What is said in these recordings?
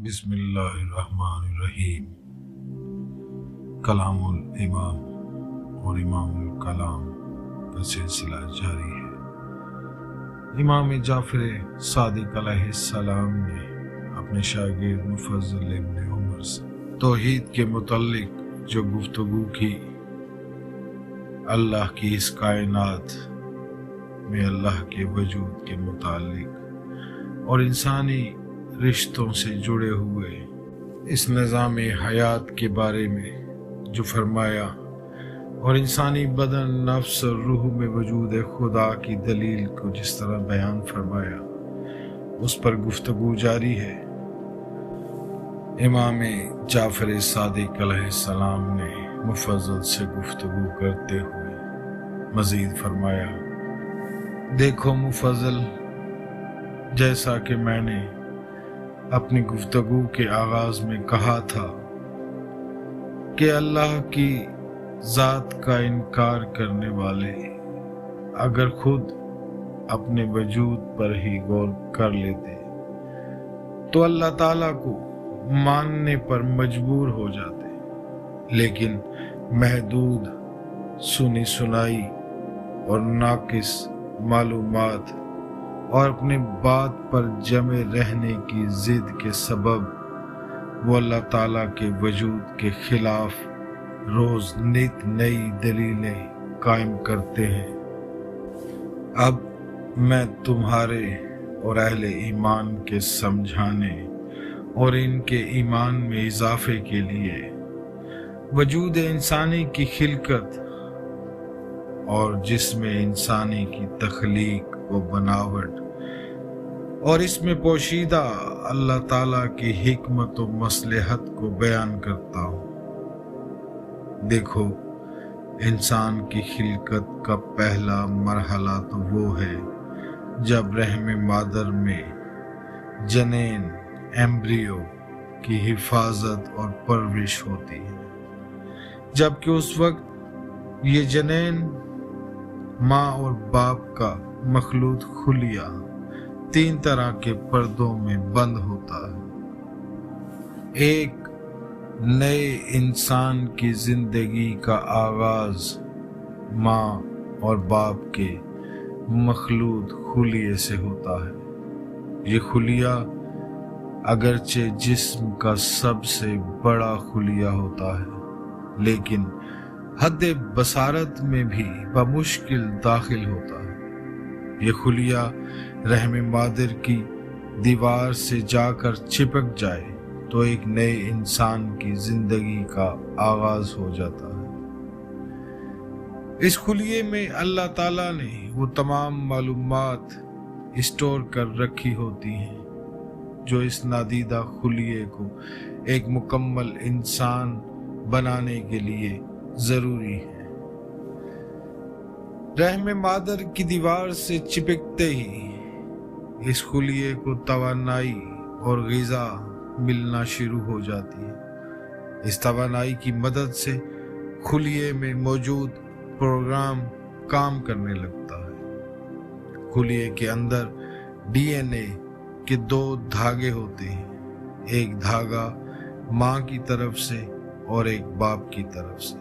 बिस्मिल्लाहिर्रहमानिर्रहीम। कलामुल इमाम और इमामुल कलाम का सिलसिला जारी है। इमाम जाफर सादिक अलैहिस्सलाम ने अपने शागिर्द मुफज्जल इब्न उमर से तौहीद के मुतल्लिक जो गुफ्तगू की, अल्लाह की इस कायनात में अल्लाह के वजूद के मुतालिक और इंसानी रिश्तों से जुड़े हुए इस निज़ाम हयात के बारे में जो फरमाया और इंसानी बदन, नफ्स और रूह में वजूद खुदा की दलील को जिस तरह बयान फरमाया, उस पर गुफ्तगू जारी है। इमाम जाफर सादिक अलैहिस्सलाम ने मुफज्जल से गुफ्तगू करते हुए मजीद फरमाया, देखो मुफज्जल, जैसा कि मैंने अपनी गुफ्तगू के आगाज में कहा था कि अल्लाह की ज़ात का इनकार करने वाले अगर खुद अपने वजूद पर ही गौर कर लेते तो अल्लाह ताला को मानने पर मजबूर हो जाते, लेकिन महदूद सुनी सुनाई और नाकिस मालूमात और अपने बात पर जमे रहने की जिद के सबब वो अल्लाह ताला के वजूद के खिलाफ रोज नित नई दलीलें कायम करते हैं। अब मैं तुम्हारे और अहले ईमान के समझाने और इनके ईमान में इजाफे के लिए वजूद इंसानी की खिलकत और जिस्म इंसानी की तख्लीक व बनावट और इसमें पोशीदा अल्लाह ताला की हिकमत व मसलहत को बयान करता हूँ। देखो, इंसान की खिलकत का पहला मरहला तो वो है जब रहम मादर में जनेन एम्ब्रियो की हिफाजत और परवरिश होती है, जबकि उस वक्त ये जनेन माँ और बाप का मखलूत खुलिया 3 तरह के पर्दों में बंद होता है। एक, नए इंसान की जिंदगी का आगाज माँ और बाप के मखलूत खुलिये से होता है। ये खुलिया अगरचे जिस्म का सबसे बड़ा खुलिया होता है, लेकिन हद बसारत में भी बमुश्किल दाखिल होता है। ये खुलिया रहम मादर की दीवार से जाकर चिपक जाए तो एक नए इंसान की जिंदगी का आगाज हो जाता है। इस खुलिये में अल्लाह ताला ने वो तमाम मालूमात स्टोर कर रखी होती हैं जो इस नादीदा खुलिये को एक मुकम्मल इंसान बनाने के लिए जरूरी है। रहम मादर की दीवार से चिपकते ही इस खुलिये को तवानाई और ग़िज़ा मिलना शुरू हो जाती है। इस तवानाई की मदद से खुलिये में मौजूद प्रोग्राम काम करने लगता है। खुलिये के अंदर डीएनए के 2 धागे होते हैं, एक धागा माँ की तरफ से और एक बाप की तरफ से।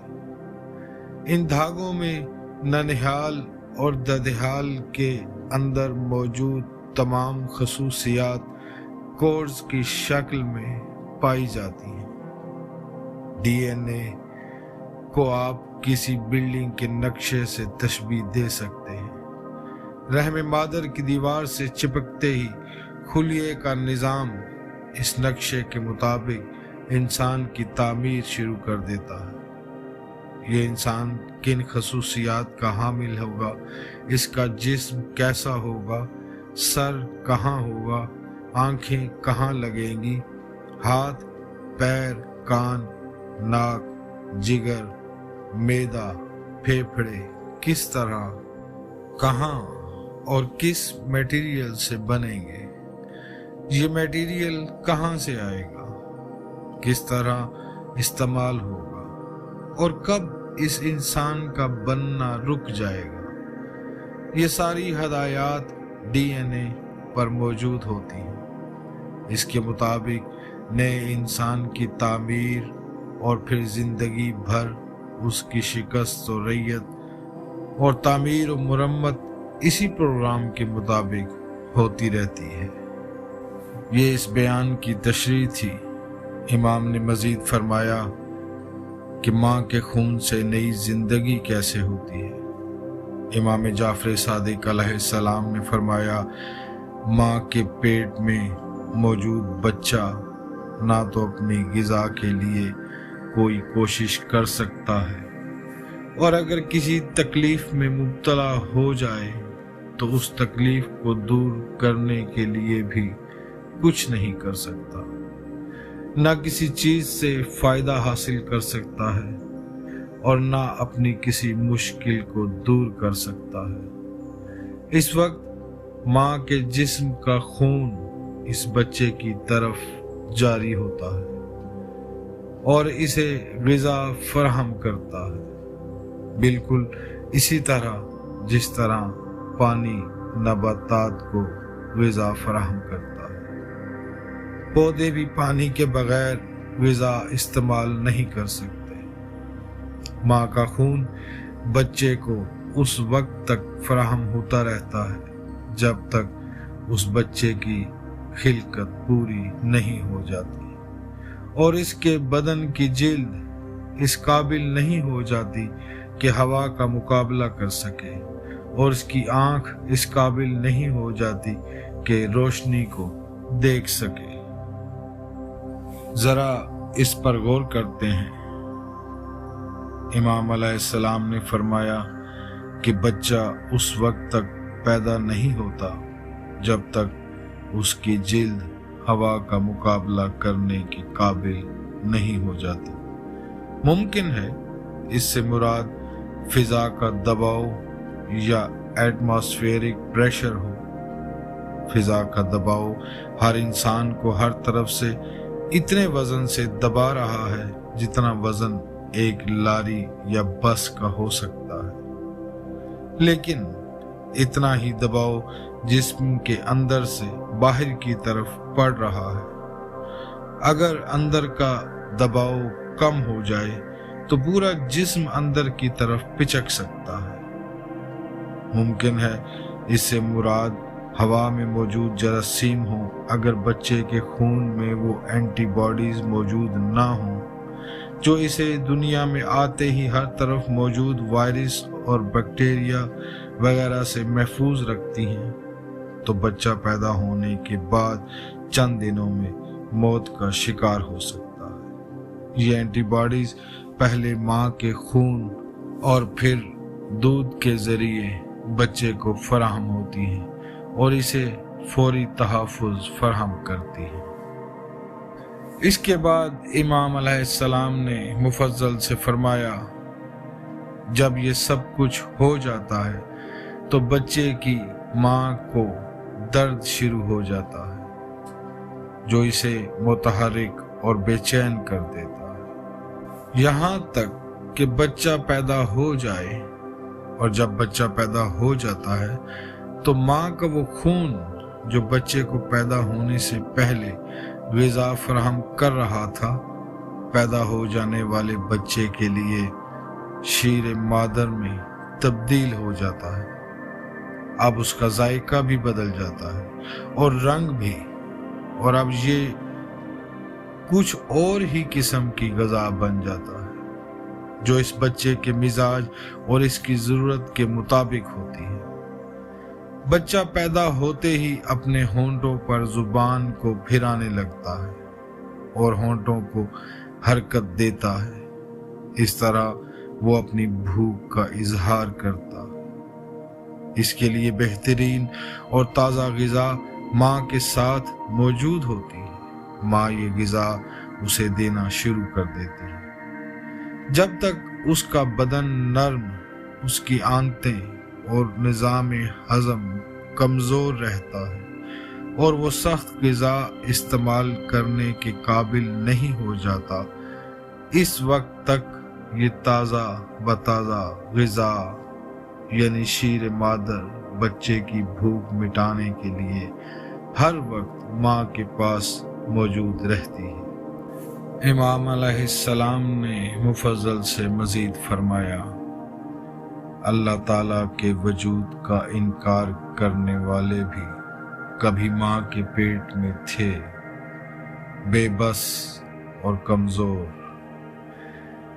इन धागों में ननिहाल और ददिहाल के अंदर मौजूद तमाम खसूसियात कोर्स की शक्ल में पाई जाती हैं। डीएनए को आप किसी बिल्डिंग के नक्शे से तशबीह दे सकते हैं। रहम मादर की दीवार से चिपकते ही खुलिये का निज़ाम इस नक्शे के मुताबिक इंसान की तामीर शुरू कर देता है। ये इंसान किन खसूसियात का हामिल होगा, इसका जिस्म कैसा होगा, सर कहाँ होगा, आंखें कहाँ लगेंगी, हाथ, पैर, कान, नाक, जिगर, मैदा, फेफड़े किस तरह, कहाँ और किस मटेरियल से बनेंगे, ये मटेरियल कहाँ से आएगा, किस तरह इस्तेमाल होगा और कब इस इंसान का बनना रुक जाएगा, ये सारी हदायत डीएनए पर मौजूद होती हैं। इसके मुताबिक नए इंसान की तामीर और फिर जिंदगी भर उसकी शिकस्त और रैयत और तामीर और मुरम्मत इसी प्रोग्राम के मुताबिक होती रहती है। ये इस बयान की तशरीह थी। इमाम ने मजीद फरमाया कि माँ के खून से नई जिंदगी कैसे होती है। इमाम जाफर सादिक अलैहिस्सलाम ने फरमाया, माँ के पेट में मौजूद बच्चा ना तो अपनी गिज़ा के लिए कोई कोशिश कर सकता है और अगर किसी तकलीफ में मुब्तला हो जाए तो उस तकलीफ को दूर करने के लिए भी कुछ नहीं कर सकता, ना किसी चीज से फायदा हासिल कर सकता है और ना अपनी किसी मुश्किल को दूर कर सकता है। इस वक्त माँ के जिस्म का खून इस बच्चे की तरफ जारी होता है और इसे ग़िज़ा फराहम करता है, बिल्कुल इसी तरह जिस तरह पानी नबातात को ग़िज़ा फराहम करता है। पौधे भी पानी के बगैर ग़िज़ा इस्तेमाल नहीं कर सकते। माँ का खून बच्चे को उस वक्त तक फराहम होता रहता है जब तक उस बच्चे की खिलकत पूरी नहीं हो जाती और इसके बदन की जिल्द इस काबिल नहीं हो जाती कि हवा का मुकाबला कर सके और इसकी आंख इस काबिल नहीं हो जाती कि रोशनी को देख सके। जरा इस पर गौर करते हैं। इमाम अलैहिस्सलाम ने फरमाया कि बच्चा उस वक्त तक पैदा नहीं होता जब तक उसकी जिल्द हवा का मुकाबला करने के काबिल नहीं हो जाती। मुमकिन है इससे मुराद फिजा का दबाव या एटमॉस्फेरिक प्रेशर हो। फिजा का दबाव हर इंसान को हर तरफ से इतने वजन से दबा रहा है जितना वजन एक लारी या बस का हो सकता है, लेकिन इतना ही दबाव जिस्म के अंदर से बाहर की तरफ पड़ रहा है। अगर अंदर का दबाव कम हो जाए तो पूरा जिस्म अंदर की तरफ पिचक सकता है। मुमकिन है इससे मुराद हवा में मौजूद जरासीम हो। अगर बच्चे के खून में वो एंटीबॉडीज मौजूद ना हो जो इसे दुनिया में आते ही हर तरफ मौजूद वायरस और बैक्टीरिया वगैरह से महफूज रखती हैं, तो बच्चा पैदा होने के बाद चंद दिनों में मौत का शिकार हो सकता है। ये एंटीबॉडीज पहले माँ के खून और फिर दूध के जरिए बच्चे को फराहम होती हैं और इसे फौरी तहफ़्फ़ुज़ फराहम करती हैं। इसके बाद इमाम अलैहिस्सलाम ने मुफज्जल से फरमाया, जब ये सब कुछ हो जाता है तो बच्चे की माँ को दर्द शुरू हो जाता है जो इसे मुतहर्रिक और बेचैन कर देता है यहाँ तक कि बच्चा पैदा हो जाए। और जब बच्चा पैदा हो जाता है तो माँ का वो खून जो बच्चे को पैदा होने से पहले ग़िज़ा फराहम कर रहा था, पैदा हो जाने वाले बच्चे के लिए शीर मादर में तब्दील हो जाता है। अब उसका जायका भी बदल जाता है और रंग भी, और अब ये कुछ और ही किस्म की ग़िज़ा बन जाता है जो इस बच्चे के मिजाज और इसकी ज़रूरत के मुताबिक होती है। बच्चा पैदा होते ही अपने होंठों पर ज़ुबान को फिराने लगता है और होंठों को हरकत देता है। इस तरह वो अपनी भूख का इजहार करता है। इसके लिए बेहतरीन और ताज़ा ग़िज़ा माँ के साथ मौजूद होती है। माँ ये ग़िज़ा उसे देना शुरू कर देती है। जब तक उसका बदन नर्म, उसकी आंतें और निज़ाम हज़म कमज़ोर रहता है और वो सख्त ग़िज़ा इस्तेमाल करने के काबिल नहीं हो जाता, इस वक्त तक ये ताज़ा बताज़ा ग़िज़ा यानी शीर मादर बच्चे की भूख मिटाने के लिए हर वक्त माँ के पास मौजूद रहती है। इमाम अलैहिस्सलाम ने मुफज्जल से मजीद फरमाया, अल्लाह ताला के वजूद का इनकार करने वाले भी कभी माँ के पेट में थे, बेबस और कमजोर।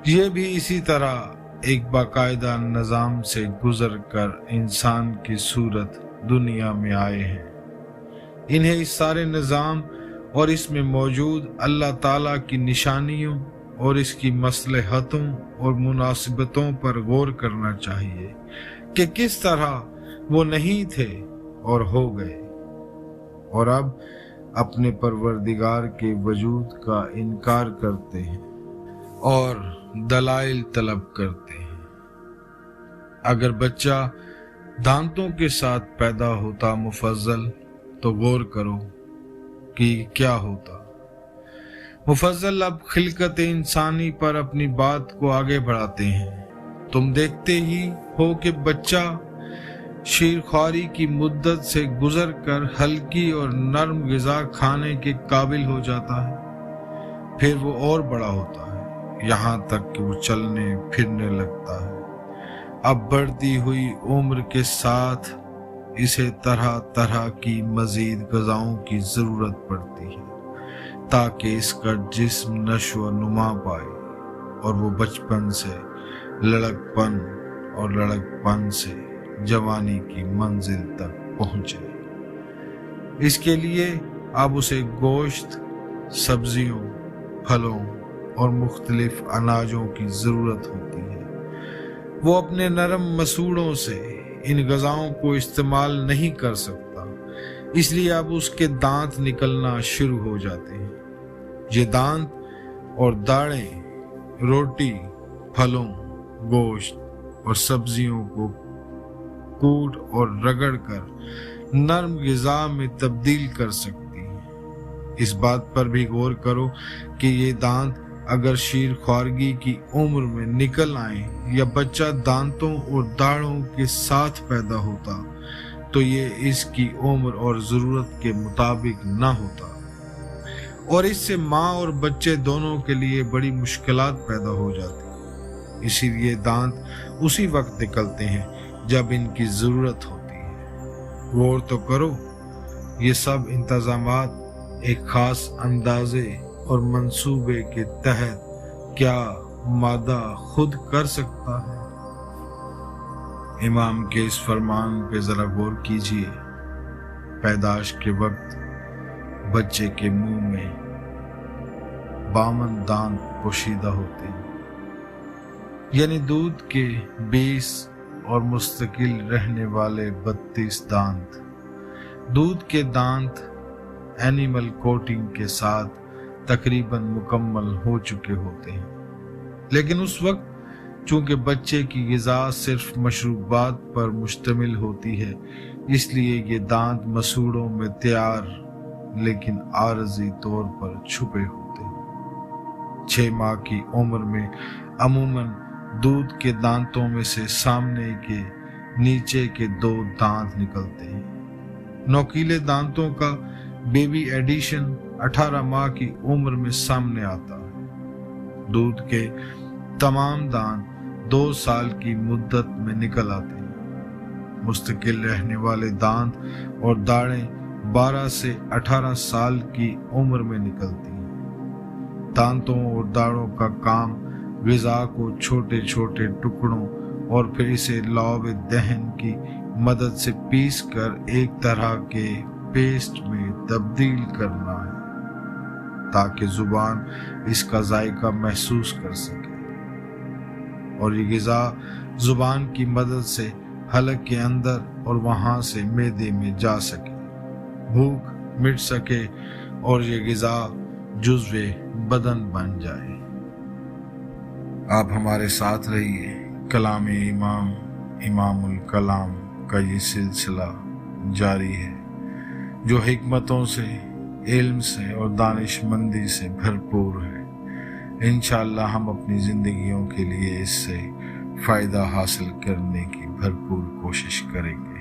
ये भी इसी तरह एक बाकायदा निज़ाम से गुजर कर इंसान की सूरत दुनिया में आए हैं। इन्हें इस सारे निज़ाम और इसमें मौजूद अल्लाह ताला की निशानियों और इसकी मसलहतों और मुनासिबतों पर गौर करना चाहिए कि किस तरह वो नहीं थे और हो गए, और अब अपने परवरदिगार के वजूद का इनकार करते हैं और दलाइल तलब करते हैं। अगर बच्चा दांतों के साथ पैदा होता मुफज्जल, तो गौर करो कि क्या होता। मुफज्जल अब खिलकत इंसानी पर अपनी बात को आगे बढ़ाते हैं। तुम देखते ही हो कि बच्चा शीरख्वारी की मुद्दत से गुजर कर हल्की और नरम ग़िज़ा खाने के काबिल हो जाता है। फिर वो और बड़ा होता है, यहाँ तक कि वो चलने फिरने लगता है। अब बढ़ती हुई उम्र के साथ इसे तरह तरह की मजीद ग़िज़ाओं की ज़रूरत पड़ती है ताकि इसका जिस्म नशो नुमा पाए और वो बचपन से लड़कपन और लड़कपन से जवानी की मंजिल तक पहुँचे। इसके लिए अब उसे गोश्त, सब्जियों, फलों और मुख्तलिफ अनाजों की ज़रूरत होती है। वो अपने नरम मसूड़ों से इन ग़िज़ाओं को इस्तेमाल नहीं कर सकता, इसलिए अब उसके दांत निकलना शुरू हो जाते हैं। ये दांत और दाढ़ें रोटी, फलों, गोश्त और सब्जियों को कूट और रगड़ कर नरम ग़िज़ा में तब्दील कर सकती हैं। इस बात पर भी गौर करो कि ये दांत अगर शीरख्वारगी की उम्र में निकल आए या बच्चा दांतों और दाढ़ों के साथ पैदा होता तो ये इसकी उम्र और ज़रूरत के मुताबिक ना होता, और इससे माँ और बच्चे दोनों के लिए बड़ी मुश्किलात पैदा हो जाती। इसीलिए दांत उसी वक्त निकलते हैं जब इनकी ज़रूरत होती है। गौर तो करो, ये सब इंतज़ामात एक ख़ास अंदाज़े और मंसूबे के तहत क्या मादा खुद कर सकता है? इमाम के इस फरमान पे जरा गौर कीजिए। पैदाश के वक्त बच्चे के मुंह में 52 दांत पोशीदा होते हैं, यानी दूध के 20 और मुस्तकिल रहने वाले 32 दांत। दूध के दांत एनिमल कोटिंग के साथ तकरीबन मुकम्मल हो चुके होते हैं, लेकिन उस वक्त चूंकि बच्चे की ग़िज़ा सिर्फ मशरूबात पर मुश्तमिल होती है, इसलिए ये दांत मसूड़ों में तैयार लेकिन आरज़ी तौर पर छुपे होते हैं। 6 माह की उम्र में अमूमन दूध के दांतों में से सामने के नीचे के 2 दांत निकलते हैं। नोकीले दांतों का बेबी एडिशन 18 माह की उम्र में सामने आता है। दूध के तमाम दांत 2 साल की मुद्दत में निकल आते हैं। मुस्तकिल रहने वाले दांत और दाढ़ें 12 से 18 साल की उम्र में निकलती हैं। दांतों और दाढ़ों का काम ग़िज़ा को छोटे छोटे टुकड़ों और फिर इसे लौब दहन की मदद से पीस कर एक तरह के पेस्ट में तब्दील करना है ताकि जुबान इसका जायका महसूस कर सके और ये ग़िज़ा जुबान की मदद से हलक के अंदर और वहां से मैदे में जा सके, भूख मिट सके और ये ग़िज़ा जुज़्वे बदन बन जाए। आप हमारे साथ रहिए। कलाम इमाम इमामुल कलाम का ये सिलसिला जारी है जो हिकमतों से, इल्म से और दानिशमंदी से भरपूर है। इंशाअल्लाह हम अपनी ज़िंदगियों के लिए इससे फ़ायदा हासिल करने की भरपूर कोशिश करेंगे।